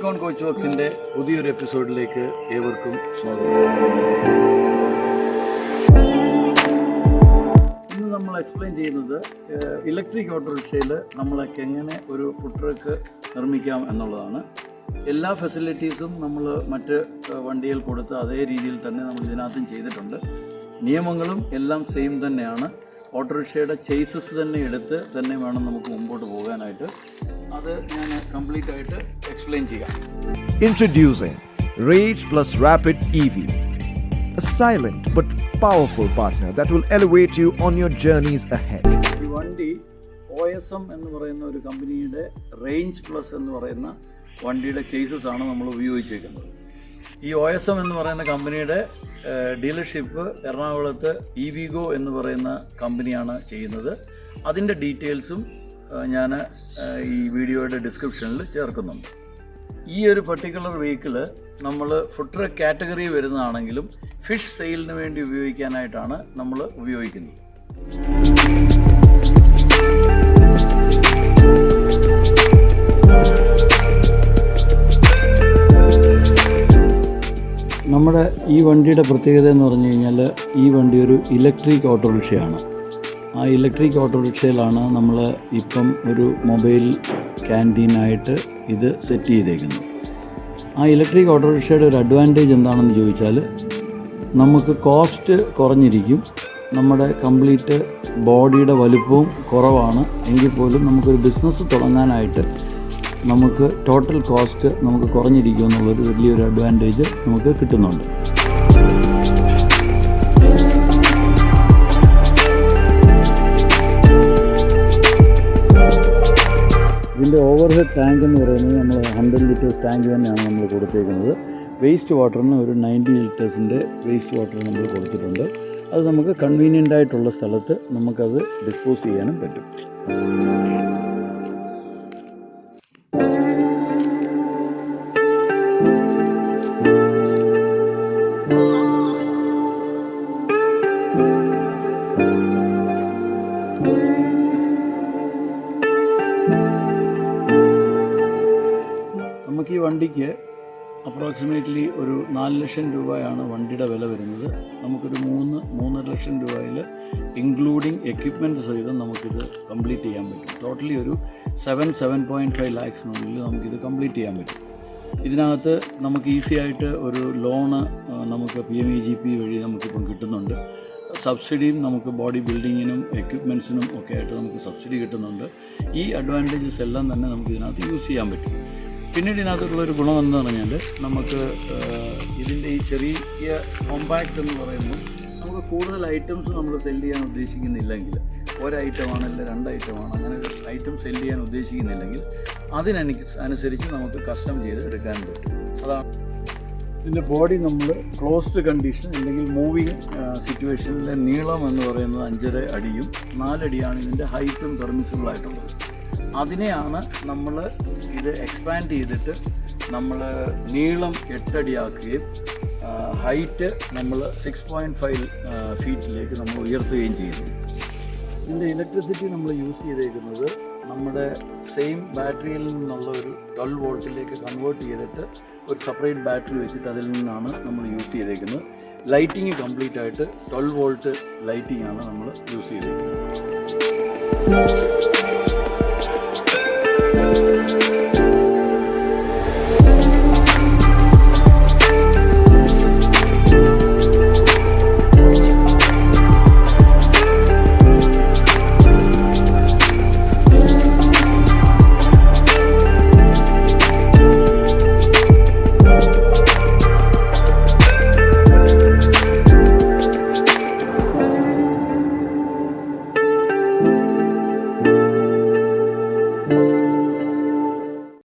Unicorn Coach Works in the പുതിയൊരു എപ്പിസോഡിലേക്ക് ഏവർക്കും സ്വാഗതം. ഇന്ന് നമ്മൾ എക്സ്പ്ലെയിൻ ചെയ്യുന്നത് ഇലക്ട്രിക് ഓട്ടോറിക്ഷയിൽ നമ്മൾക്ക് എങ്ങനെ ഒരു ഫുഡ് ട്രക്ക് നിർമ്മിക്കാം എന്നുള്ളതാണ്. എല്ലാ ഫെസിലിറ്റീസും നമ്മൾ മറ്റ് വണ്ടികൾ കൊടുത്ത് അതേ രീതിയിൽ തന്നെ നമ്മൾ ഇതിനകത്തും ചെയ്തിട്ടുണ്ട്. നിയമങ്ങളും എല്ലാം സെയിം തന്നെയാണ്. ഓട്ടോറിക്ഷയുടെ ചേസസ് തന്നെ എടുത്ത് തന്നെ വേണം നമുക്ക് മുമ്പോട്ട് പോകാനായിട്ട്. അത് ഞാൻ കംപ്ലീറ്റ് ആയിട്ട് എക്സ്പ്ലെയിൻ ചെയ്യാം. Introducing Rage Plus Rapid EV, a silent but powerful partner that will elevate you on your journeys ahead. ഈ വണ്ടി OSM എന്ന് പറയുന്ന ഒരു കമ്പനിയുടെ റേഞ്ച് പ്ലസ് എന്ന് പറയുന്ന വണ്ടിയുടെ ചേസസ് ആണ് നമ്മൾ ഉപയോഗിച്ചേക്കുന്നത്. ഈ OSM എന്ന് പറയുന്ന കമ്പനിയുടെ ഡീലർഷിപ്പ് എറണാകുളത്ത് EVGO എന്ന് പറയുന്ന കമ്പനിയാണ് ചെയ്യുന്നത്. അതിൻ്റെ ഡീറ്റെയിൽസും ഞാൻ ഈ വീഡിയോയുടെ ഡിസ്ക്രിപ്ഷനിൽ ചേർക്കുന്നുണ്ട്. ഈ ഒരു പർട്ടിക്കുലർ വെഹിക്കിള് നമ്മൾ ഫുഡ് ട്രക്ക് കാറ്റഗറി വരുന്നതാണെങ്കിലും ഫിഷ് സെയിലിന് വേണ്ടി ഉപയോഗിക്കാനായിട്ടാണ് നമ്മൾ ഉപയോഗിക്കുന്നത്. നമ്മുടെ ഈ വണ്ടിയുടെ പ്രത്യേകത എന്ന് പറഞ്ഞു കഴിഞ്ഞാൽ ഈ വണ്ടി ഒരു ഇലക്ട്രിക് ഓട്ടോറിക്ഷയാണ്. ആ ഇലക്ട്രിക് ഓട്ടോറിക്ഷയിലാണ് നമ്മൾ ഇപ്പം ഒരു മൊബൈൽ ക്യാൻറ്റീനായിട്ട് ഇത് സെറ്റ് ചെയ്തേക്കുന്നത്. ആ ഇലക്ട്രിക് ഓട്ടോറിക്ഷയുടെ ഒരു അഡ്വാൻറ്റേജ് എന്താണെന്ന് ചോദിച്ചാൽ നമുക്ക് കോസ്റ്റ് കുറഞ്ഞിരിക്കും. നമ്മുടെ കംപ്ലീറ്റ് ബോഡിയുടെ വലുപ്പവും കുറവാണ്. എങ്കിൽ പോലും നമുക്കൊരു ബിസിനസ് തുടങ്ങാനായിട്ട് നമുക്ക് ടോട്ടൽ കോസ്റ്റ് നമുക്ക് കുറഞ്ഞിരിക്കും എന്നുള്ളൊരു വലിയൊരു അഡ്വാൻറ്റേജ് നമുക്ക് കിട്ടുന്നുണ്ട്. ഇതിൻ്റെ ഓവർഹെഡ് ടാങ്ക് എന്ന് പറയുന്നത് നമ്മൾ 100 ലിറ്റേഴ്സ് ടാങ്ക് തന്നെയാണ് നമ്മൾ കൊടുത്തേക്കുന്നത്. വേസ്റ്റ് വാട്ടറിന് ഒരു 90 ലിറ്റേഴ്സിൻ്റെ വേസ്റ്റ് വാട്ടർ നമ്മൾ കൊടുത്തിട്ടുണ്ട്. അത് നമുക്ക് കൺവീനിയൻ്റ് ആയിട്ടുള്ള സ്ഥലത്ത് നമുക്കത് ഡിസ്പോസ് ചെയ്യാനും പറ്റും. നമുക്ക് ഈ വണ്ടിക്ക് അപ്രോക്സിമേറ്റ്ലി ഒരു 4 ലക്ഷം രൂപയാണ് വണ്ടിയുടെ വില വരുന്നത്. നമുക്കൊരു 3-3.5 ലക്ഷം രൂപയിൽ ഇൻക്ലൂഡിങ് എക്യുപ്മെൻറ്റ് സഹിതം നമുക്കിത് കംപ്ലീറ്റ് ചെയ്യാൻ പറ്റും. ടോട്ടലി ഒരു 7.5 ലാക്സിനുള്ളിൽ നമുക്കിത് കംപ്ലീറ്റ് ചെയ്യാൻ പറ്റും. ഇതിനകത്ത് നമുക്ക് ഈസി ആയിട്ട് ഒരു ലോണ് നമുക്ക് PMEGP വഴി നമുക്കിപ്പം കിട്ടുന്നുണ്ട്. സബ്സിഡിയും നമുക്ക് ബോഡി ബിൽഡിങ്ങിനും എക്യുപ്മെൻറ്റ്സിനും ഒക്കെ ആയിട്ട് നമുക്ക് സബ്സിഡി കിട്ടുന്നുണ്ട്. ഈ അഡ്വാൻറ്റേജസ് എല്ലാം തന്നെ നമുക്ക് ഇതിനകത്ത് യൂസ് ചെയ്യാൻ പറ്റും. പിന്നീട് ഇതിനകത്തുള്ളൊരു ഗുണം എന്ന് പറഞ്ഞാൽ നമുക്ക് ഇതിൻ്റെ ഈ ചെറിയ കോമ്പാക്റ്റ് എന്ന് പറയുമ്പോൾ നമുക്ക് കൂടുതൽ ഐറ്റംസ് നമ്മൾ സെല് ചെയ്യാൻ ഉദ്ദേശിക്കുന്നില്ലെങ്കിൽ, ഒരൈറ്റമാണല്ലോ 2 ഐറ്റമാണ്, അങ്ങനെ ഒരു ഐറ്റം സെല് ചെയ്യാൻ ഉദ്ദേശിക്കുന്നില്ലെങ്കിൽ അതിനനുസരിച്ച് നമുക്ക് കസ്റ്റം ചെയ്ത് എടുക്കാൻ പറ്റും. അതാണ് ഇതിൻ്റെ ബോഡി നമ്മൾ ക്ലോസ്ഡ് കണ്ടീഷൻ അല്ലെങ്കിൽ മൂവിങ് സിറ്റുവേഷനിലെ നീളം എന്ന് പറയുന്നത് 5.5 അടിയും 4 അടിയാണ് ഇതിൻ്റെ ഹൈറ്റും പെർമിസിബിൾ ആയിട്ടുള്ളത്. അതിനെയാണ് നമ്മൾ ഇത് എക്സ്പാൻഡ് ചെയ്തിട്ട് നമ്മൾ നീളം 8 അടിയാക്കുകയും ഹൈറ്റ് നമ്മൾ 6.5 ഫീറ്റിലേക്ക് നമ്മൾ ഉയർത്തുകയും ചെയ്യുന്നു. ഇതിൻ്റെ ഇലക്ട്രിസിറ്റി നമ്മൾ യൂസ് ചെയ്തേക്കുന്നത് നമ്മുടെ സെയിം ബാറ്ററിയിൽ നിന്നുള്ള ഒരു 12 വോൾട്ടിലേക്ക് കൺവേർട്ട് ചെയ്തിട്ട് ഒരു സെപ്പറേറ്റ് ബാറ്ററി വെച്ചിട്ട് അതിൽ നിന്നാണ് നമ്മൾ യൂസ് ചെയ്തേക്കുന്നത്. ലൈറ്റിങ് കംപ്ലീറ്റ് ആയിട്ട് 12 വോൾട്ട് ലൈറ്റിംഗ് ആണ് നമ്മൾ യൂസ് ചെയ്തേക്കുന്നത്.